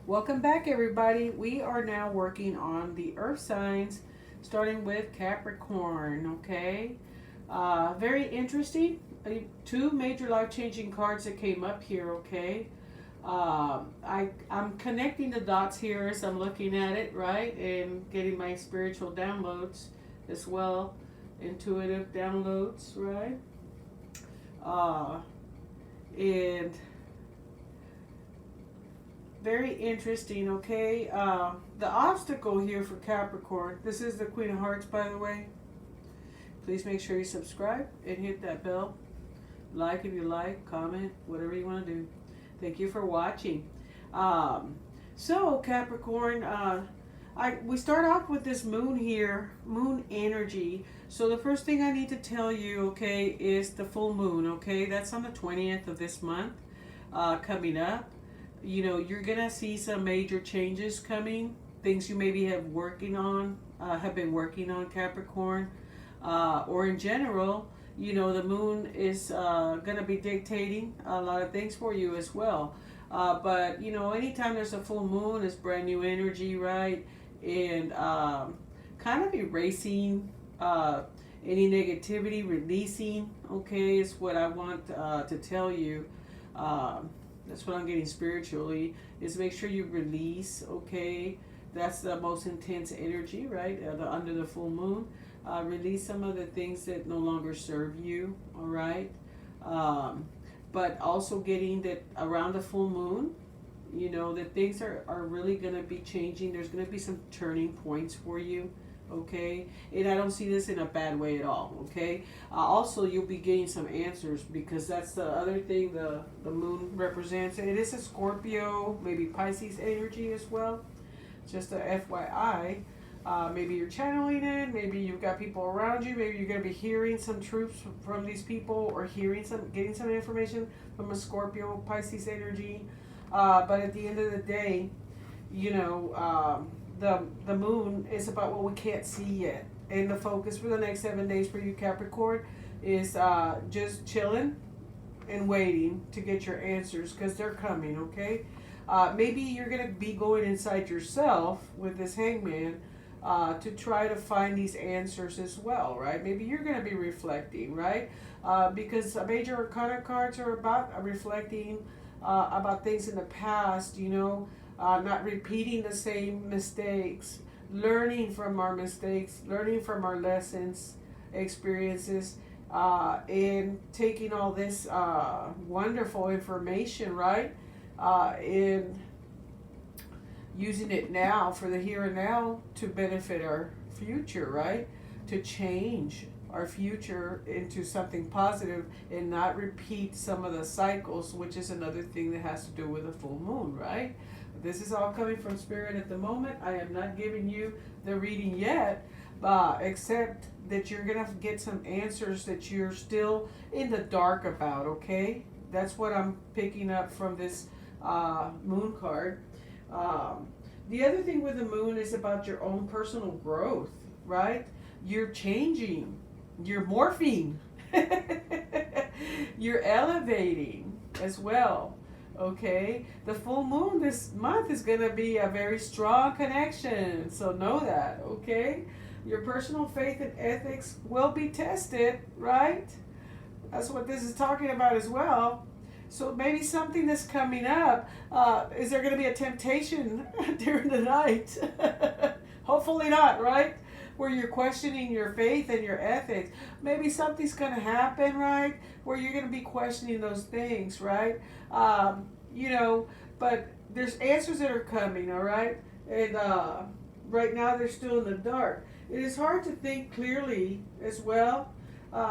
Welcome back, everybody. We are now working on the earth signs, starting with Capricorn, okay? Very interesting. Two major life changing cards that came up here, okay? I'm connecting the dots here as I'm looking at it, right? And getting my spiritual downloads as well, intuitive downloads, right? Uh, and very interesting, okay? The obstacle here for Capricorn, this is the Queen of Hearts, by the way. Please make sure you subscribe and hit that bell. Like if you like, comment, whatever you want to do. Thank you for watching. So, Capricorn, we start off with this moon here, moon energy. So the first thing I need to tell you, okay, is the full moon, okay? That's on the 20th of this month, coming up. You know, you're gonna see some major changes coming, things you maybe have been working on, Capricorn, or in general. You know, the moon is gonna be dictating a lot of things for you as well. But you know, anytime there's a full moon, it's brand new energy, right? And kind of erasing any negativity, releasing. Okay, is what I want to tell you. That's what I'm getting spiritually, is make sure you release, okay? That's the most intense energy, right? Under the full moon. Release some of the things that no longer serve you, all right? But also getting that around the full moon, you know, that things are really going to be changing. There's going to be some turning points for you, okay? And I don't see this in a bad way at all, okay? Also, you'll be getting some answers, because that's the other thing the moon represents. It is a Scorpio, maybe Pisces energy as well. Just a FYI. Maybe you're channeling it, maybe you've got people around you, maybe you're going to be hearing some truths from these people, or getting some information from a Scorpio, Pisces energy. But at the end of the day, you know, the moon is about what we can't see yet. And the focus for the next 7 days for you, Capricorn, is just chilling and waiting to get your answers, because they're coming, okay? Maybe you're going to be going inside yourself with this hangman to try to find these answers as well, right? Maybe you're going to be reflecting, right? Because major arcana cards are about reflecting about things in the past, you know, not repeating the same mistakes, learning from our mistakes, learning from our lessons, experiences, and taking all this wonderful information, right? And using it now for the here and now to benefit our future, right? To change our future into something positive and not repeat some of the cycles, which is another thing that has to do with the full moon, right? This is all coming from Spirit at the moment. I am not giving you the reading yet, except that you're going to get some answers that you're still in the dark about, okay? That's what I'm picking up from this moon card. The other thing with the moon is about your own personal growth, right? You're changing, you're morphing, you're elevating as well, okay? The full moon this month is going to be a very strong connection, so know that, okay? Your personal faith and ethics will be tested, right? That's what this is talking about as well. So maybe something that's coming up, is there going to be a temptation during the night? Hopefully not, right? Where you're questioning your faith and your ethics. Maybe something's going to happen, right? Where you're going to be questioning those things, right? You know, but there's answers that are coming, all right? And right now they're still in the dark. It is hard to think clearly as well.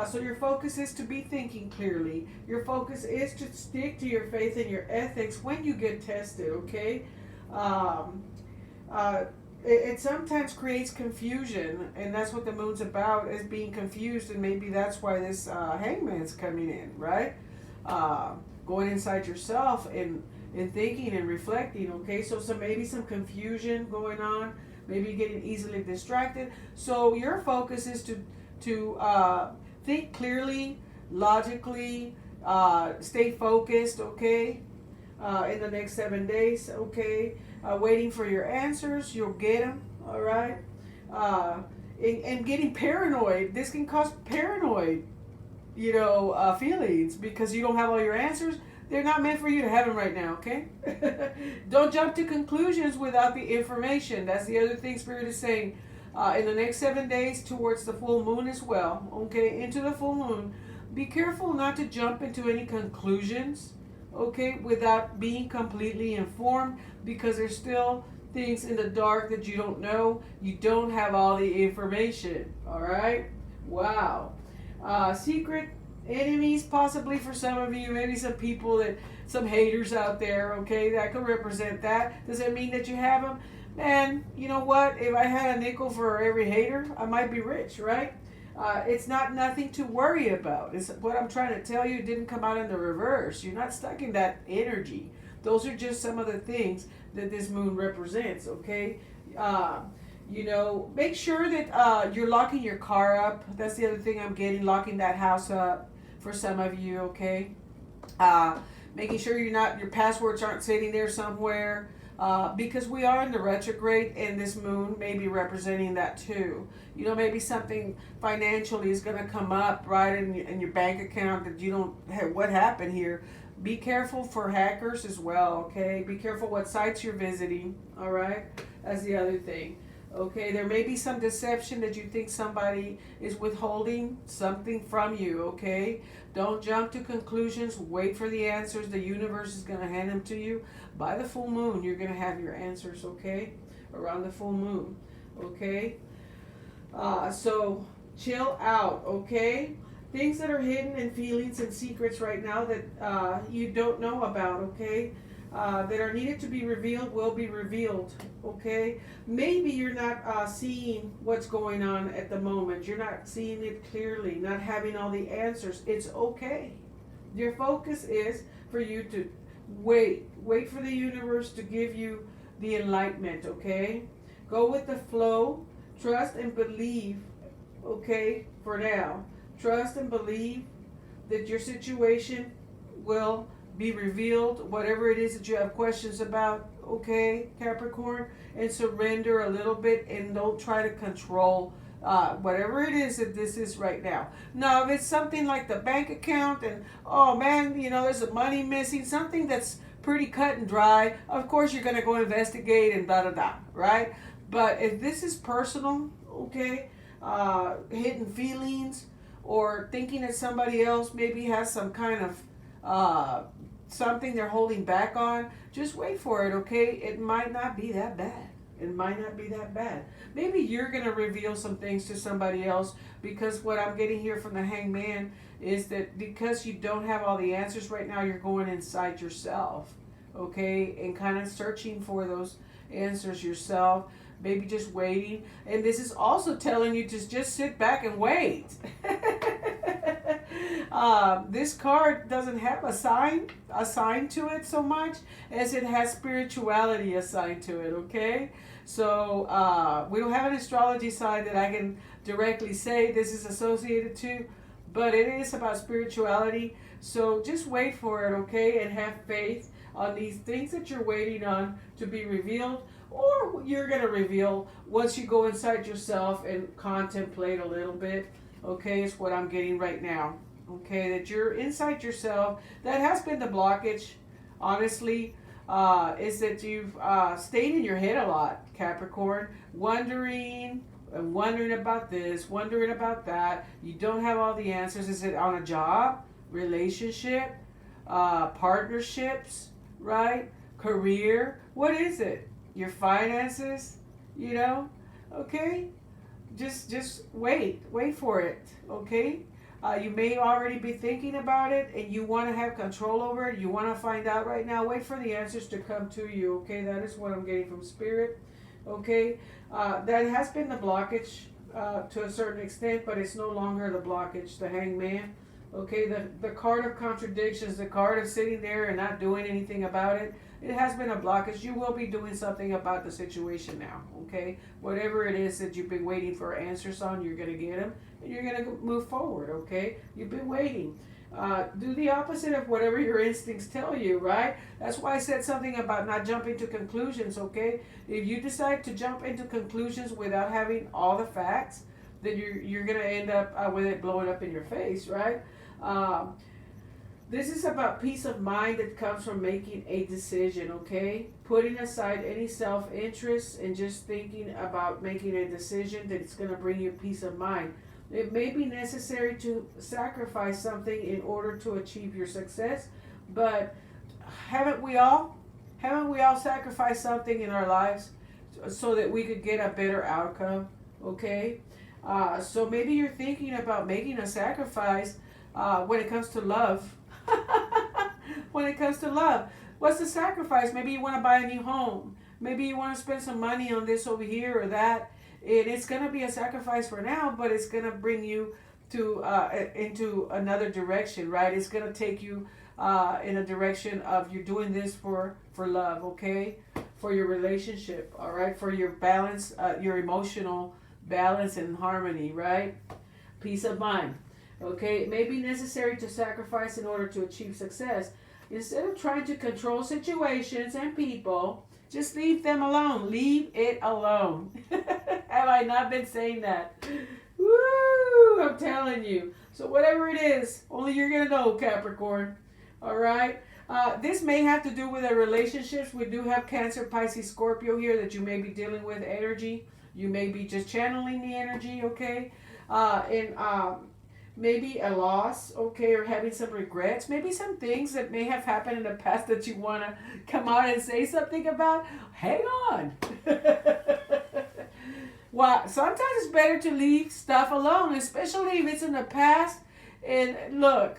So your focus is to be thinking clearly. Your focus is to stick to your faith and your ethics when you get tested, okay? It sometimes creates confusion, and that's what the moon's about, is being confused, and maybe that's why this hangman's coming in, right? Going inside yourself and thinking and reflecting, okay? So maybe some confusion going on, maybe getting easily distracted. So your focus is to think clearly, logically, stay focused, okay? in the next 7 days, okay? Waiting for your answers, you'll get them, all right? And getting paranoid, this can cause paranoid, feelings because you don't have all your answers. They're not meant for you to have them right now, okay? Don't jump to conclusions without the information. That's the other thing Spirit is saying. In the next 7 days towards the full moon as well, okay, into the full moon, be careful not to jump into any conclusions, okay, without being completely informed, because there's still things in the dark that you don't know. You don't have all the information, all right? Wow. Secret enemies possibly for some of you, maybe some people some haters out there, okay, that could represent that. Does it mean that you have them? Man, you know what? If I had a nickel for every hater, I might be rich, right? It's not nothing to worry about. It's what I'm trying to tell you. It didn't come out in the reverse. You're not stuck in that energy. Those are just some of the things that this moon represents, okay? Make sure that you're locking your car up. That's the other thing I'm getting, locking that house up for some of you, okay? Making sure your passwords aren't sitting there somewhere. Because we are in the retrograde, and this moon may be representing that too. Maybe something financially is going to come up right in your bank account that you don't have. What happened here? Be careful for hackers as well, okay? Be careful what sites you're visiting, all right? That's the other thing. Okay, there may be some deception that you think somebody is withholding something from you, okay? Don't jump to conclusions. Wait for the answers. The universe is going to hand them to you. By the full moon, you're going to have your answers, okay? Around the full moon, okay? So chill out, okay? Things that are hidden and feelings and secrets right now that you don't know about, okay? That are needed to be revealed will be revealed, okay? Maybe you're not seeing what's going on at the moment. You're not seeing it clearly, not having all the answers. It's okay. Your focus is for you to wait for the universe to give you the enlightenment, okay? Go with the flow, trust and believe, okay, for now. Trust and believe that your situation will be revealed, whatever it is that you have questions about, okay, Capricorn, and surrender a little bit and don't try to control whatever it is that this is right now. Now, if it's something like the bank account and, oh man, there's money missing, something that's pretty cut and dry, of course you're going to go investigate and da-da-da, right? But if this is personal, okay, hidden feelings or thinking that somebody else maybe has some kind of something they're holding back on, just wait for it, okay? It might not be that bad. It might not be that bad. Maybe you're going to reveal some things to somebody else, because what I'm getting here from the Hangman is that because you don't have all the answers right now, you're going inside yourself, okay? And kind of searching for those answers yourself, maybe just waiting. And this is also telling you to just sit back and wait. This card doesn't have a sign assigned to it so much as it has spirituality assigned to it, okay? So we don't have an astrology side that I can directly say this is associated to, but it is about spirituality. So just wait for it, okay? And have faith on these things that you're waiting on to be revealed, or you're going to reveal once you go inside yourself and contemplate a little bit, okay? It's what I'm getting right now. Okay, that you're inside yourself. That has been the blockage, honestly, is that you've stayed in your head a lot, Capricorn, wondering about this, wondering about that. You don't have all the answers. Is it on a job, relationship, partnerships, right? Career? What is it? Your finances? Okay? Just wait for it, okay? You may already be thinking about it and you want to have control over it. You want to find out right now. Wait for the answers to come to you, okay? That is what I'm getting from Spirit, okay? That has been the blockage to a certain extent, but it's no longer the blockage, the Hangman, okay? The card of contradictions, the card of sitting there and not doing anything about it, it has been a blockage. You will be doing something about the situation now, okay? Whatever it is that you've been waiting for answers on, you're going to get them, and you're going to move forward, okay? You've been waiting. Do the opposite of whatever your instincts tell you, right? That's why I said something about not jumping to conclusions, okay? If you decide to jump into conclusions without having all the facts, then you're going to end up with it blowing up in your face, right? Um, this is about peace of mind that comes from making a decision, okay? Putting aside any self interest and just thinking about making a decision that's going to bring you peace of mind. It may be necessary to sacrifice something in order to achieve your success, but haven't we all? Haven't we all sacrificed something in our lives so that we could get a better outcome? Okay? So maybe you're thinking about making a sacrifice when it comes to love. When it comes to love, what's the sacrifice? Maybe you want to buy a new home. Maybe you want to spend some money on this over here or that. And it's going to be a sacrifice for now, but it's going to bring you to into another direction, right? It's going to take you in a direction of you're doing this for love, okay? For your relationship, all right? For your balance, your emotional balance and harmony, right? Peace of mind. Okay, it may be necessary to sacrifice in order to achieve success. Instead of trying to control situations and people, just leave them alone. Leave it alone. Have I not been saying that? Woo! I'm telling you. So whatever it is, only you're going to know, Capricorn. All right? This may have to do with our relationships. We do have Cancer, Pisces, Scorpio here that you may be dealing with energy. You may be just channeling the energy, okay? Maybe a loss, okay, or having some regrets, maybe some things that may have happened in the past that you want to come out and say something about. Hang on. Well, sometimes it's better to leave stuff alone, especially if it's in the past. And look,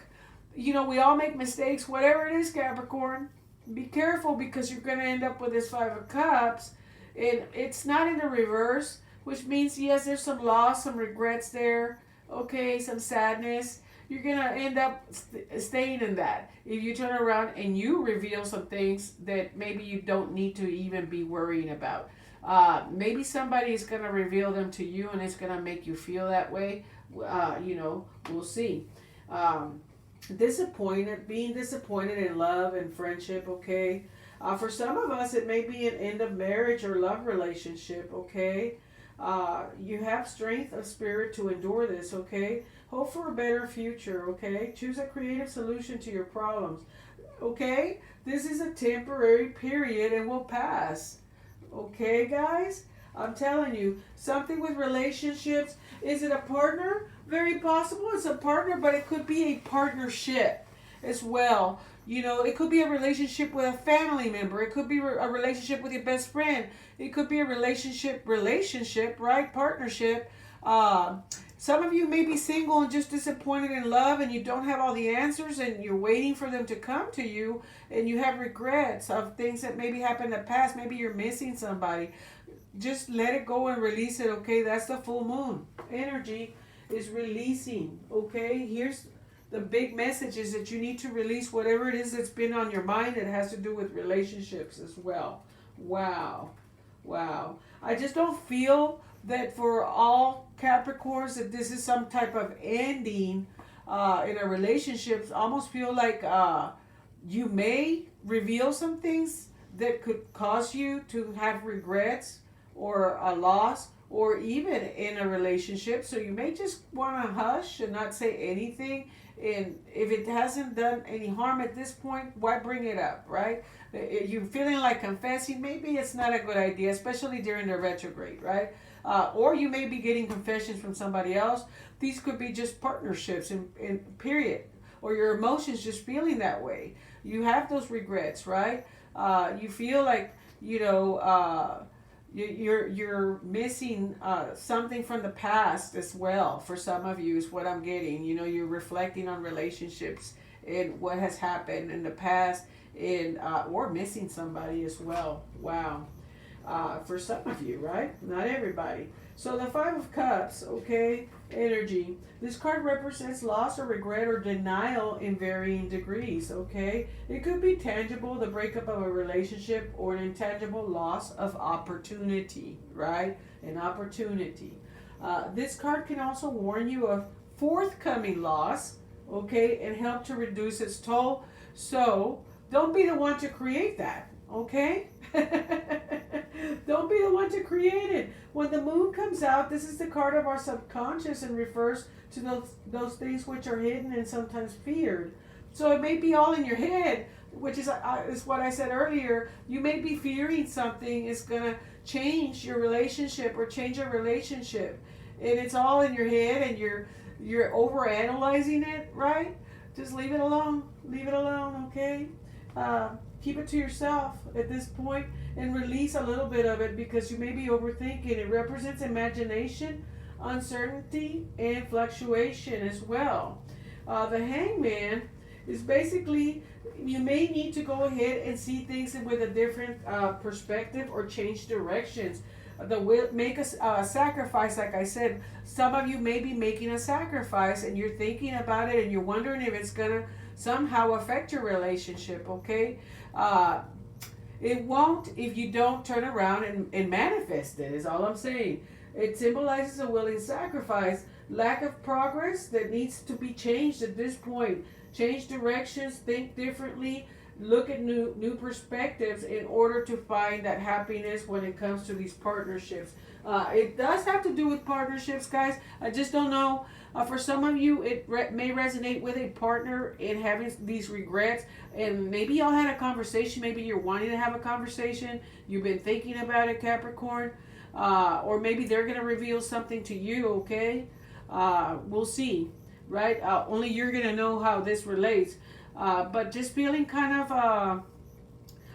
we all make mistakes, whatever it is, Capricorn. Be careful because you're going to end up with this Five of Cups. And it's not in the reverse, which means, yes, there's some loss, some regrets there. Okay, some sadness. You're going to end up staying in that. If you turn around and you reveal some things that maybe you don't need to even be worrying about. Maybe somebody is going to reveal them to you and it's going to make you feel that way. We'll see. Being disappointed in love and friendship, okay? For some of us, it may be an end of marriage or love relationship, okay? You have strength of spirit to endure this, okay? Hope for a better future, okay? Choose a creative solution to your problems, okay? This is a temporary period and will pass, okay, guys? I'm telling you, something with relationships. Is it a partner? Very possible it's a partner, but it could be a partnership as well. It could be a relationship with a family member. It could be a relationship with your best friend. It could be a relationship, right? Partnership. Some of you may be single and just disappointed in love and you don't have all the answers and you're waiting for them to come to you and you have regrets of things that maybe happened in the past. Maybe you're missing somebody. Just let it go and release it, okay? That's the full moon. Energy is releasing, okay? Here's the big message is that you need to release whatever it is that's been on your mind that has to do with relationships as well. Wow. I just don't feel that for all Capricorns that this is some type of ending in a relationship. I almost feel like you may reveal some things that could cause you to have regrets or a loss or even in a relationship. So you may just want to hush and not say anything. And if it hasn't done any harm at this point, why bring it up, right? If you're feeling like confessing, maybe it's not a good idea, especially during the retrograde, right? Or you may be getting confessions from somebody else. These could be just partnerships in period. Or your emotions just feeling that way. You have those regrets, right? You feel like, you're missing something from the past as well. For some of you is what I'm getting. You're reflecting on relationships and what has happened in the past, and or missing somebody as well. Wow. For some of you, right? Not everybody. So the Five of Cups, okay, energy. This card represents loss or regret or denial in varying degrees, okay? It could be tangible, the breakup of a relationship, or an intangible loss of opportunity, right? An opportunity. This card can also warn you of forthcoming loss, okay, and help to reduce its toll. So don't be the one to create that, okay? Don't be the one to create it. When the moon comes out, this is the card of our subconscious and refers to those things which are hidden and sometimes feared. So it may be all in your head, which is what I said earlier. You may be fearing something is going to change your relationship or change a relationship. And it's all in your head and you're over analyzing it, right? Just leave it alone. Leave it alone, okay? Keep it to yourself at this point and release a little bit of it because you may be overthinking. It represents imagination, uncertainty, and fluctuation as well. The Hangman is basically you may need to go ahead and see things with a different perspective or change directions. Make a sacrifice, like I said. Some of you may be making a sacrifice and you're thinking about it and you're wondering if it's going to somehow affect your relationship, okay? It won't if you don't turn around and manifest it, is all I'm saying. It symbolizes a willing sacrifice, lack of progress that needs to be changed at this point. Change directions, think differently, look at new perspectives in order to find that happiness when it comes to these partnerships. It does have to do with partnerships, guys. I just don't know. For some of you, it may resonate with a partner in having these regrets. And maybe y'all had a conversation. Maybe you're wanting to have a conversation. You've been thinking about it, Capricorn. Or maybe they're going to reveal something to you, okay? We'll see, right? Only you're going to know how this relates. But just feeling kind of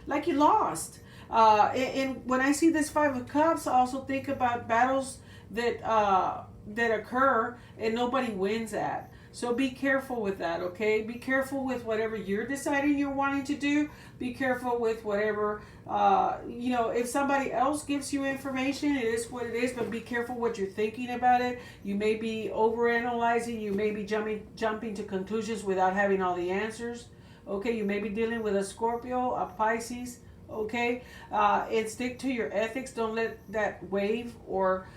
like you lost. And when I see this Five of Cups, I also think about battles that occur and nobody wins at. So be careful with that, okay? Be careful with whatever you're deciding you're wanting to do. Be careful with whatever, if somebody else gives you information, it is what it is, but be careful what you're thinking about it. You may be overanalyzing. You may be jumping to conclusions without having all the answers, okay? You may be dealing with a Scorpio, a Pisces, okay? And stick to your ethics. Don't let that wave or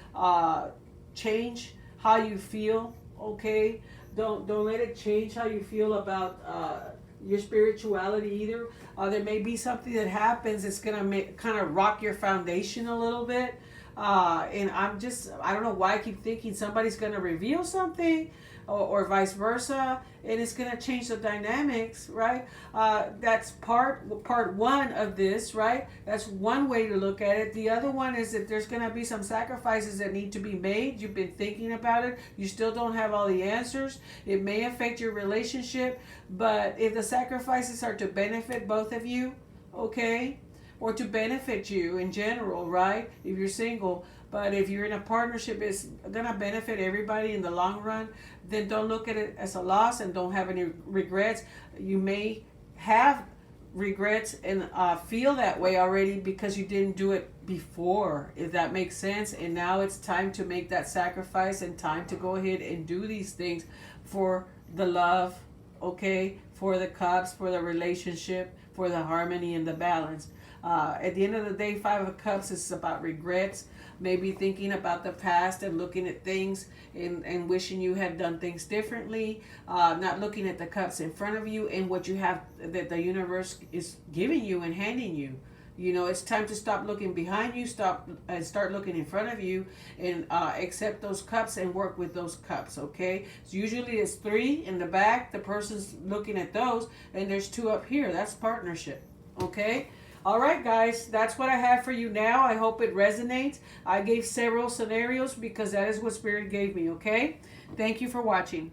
change how you feel, okay? Don't let it change how you feel about your spirituality either. There may be something that happens that's gonna kind of rock your foundation a little bit. And I don't know why I keep thinking somebody's gonna reveal something or vice versa, and it's going to change the dynamics, right? That's part one of this, right? That's one way to look at it. The other one is that there's going to be some sacrifices that need to be made. You've been thinking about it. You still don't have all the answers. It may affect your relationship, but if the sacrifices are to benefit both of you, okay, or to benefit you in general, right? If you're single. But if you're in a partnership, it's going to benefit everybody in the long run. Then don't look at it as a loss and don't have any regrets. You may have regrets and feel that way already because you didn't do it before, if that makes sense. And now it's time to make that sacrifice and time to go ahead and do these things for the love, okay, for the cups, for the relationship, for the harmony and the balance. At the end of the day, Five of Cups is about regrets, maybe thinking about the past and looking at things and wishing you had done things differently, not looking at the cups in front of you and what you have that the universe is giving you and handing you. You know, it's time to stop looking behind you, start looking in front of you, and accept those cups and work with those cups, okay? So usually it's 3 in the back, the person's looking at those, and there's 2 up here. That's partnership, okay? All right, guys, that's what I have for you now. I hope it resonates. I gave several scenarios because that is what Spirit gave me, okay? Thank you for watching.